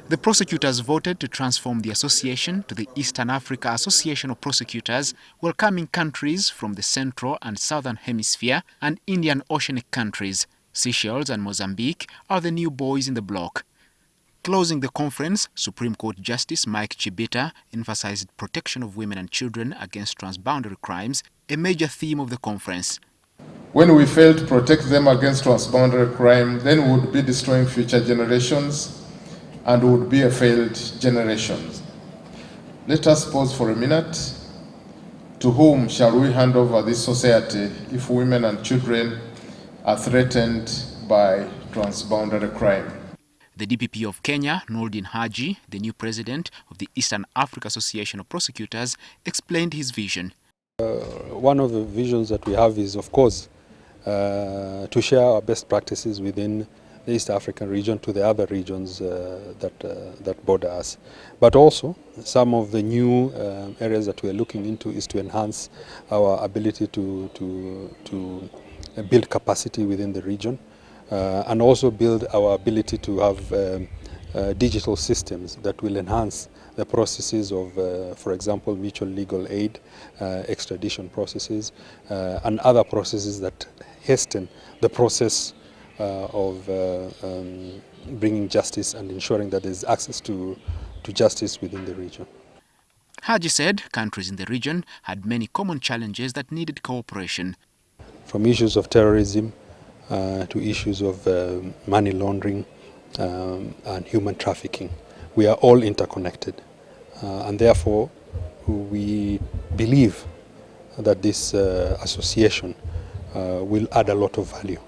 The prosecutors voted to transform the association to the Eastern Africa Association of Prosecutors, welcoming countries from the Central and Southern Hemisphere and Indian Oceanic countries. Seychelles and Mozambique are the new boys in the bloc. Closing the conference, Supreme Court Justice Mike Chibita emphasized protection of women and children against transboundary crimes, a major theme of the conference. When we fail to protect them against transboundary crime, then we would be destroying future generations and would be a failed generation. Let us pause for a minute. To whom shall we hand over this society if women and children are threatened by transboundary crime? The DPP of Kenya, Noordin Haji, the new president of the Eastern Africa Association of Prosecutors, explained his vision. One of the visions that we have is, of course, to share our best practices within the East African region to the other regions that border us. But also, some of the new areas that we are looking into is to enhance our ability to build capacity within the region. And also build our ability to have digital systems that will enhance the processes of, for example, mutual legal aid, extradition processes, and other processes that hasten the process of bringing justice and ensuring that there is access to justice within the region. Haji said countries in the region had many common challenges that needed cooperation. From issues of terrorism, to issues of money laundering and human trafficking. We are all interconnected, and therefore we believe that this association will add a lot of value.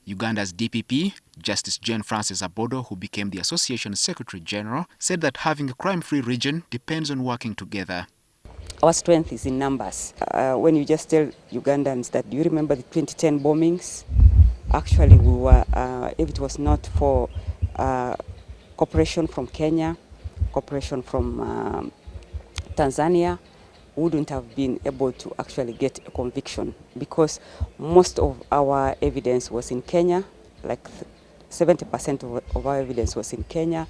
Uganda's DPP, Justice Jane Francis Abodo, who became the association's Secretary General, said that having a crime-free region depends on working together. Our strength is in numbers. When you just tell Ugandans that, do you remember the 2010 bombings? Actually, we were, if it was not for cooperation from Kenya, cooperation from Tanzania, we wouldn't have been able to actually get a conviction, because most of our evidence was in Kenya, like 70% of our evidence was in Kenya,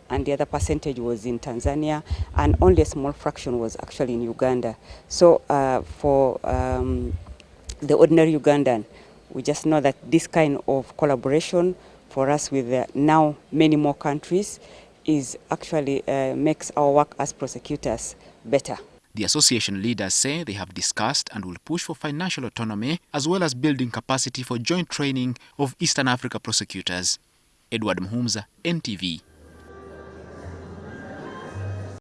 and the other percentage was in Tanzania, and only a small fraction was actually in Uganda. So for the ordinary Ugandan, we just know that this kind of collaboration for us with now many more countries is actually makes our work as prosecutors better. The association leaders say they have discussed and will push for financial autonomy as well as building capacity for joint training of Eastern Africa prosecutors. Edward Mhumza, NTV.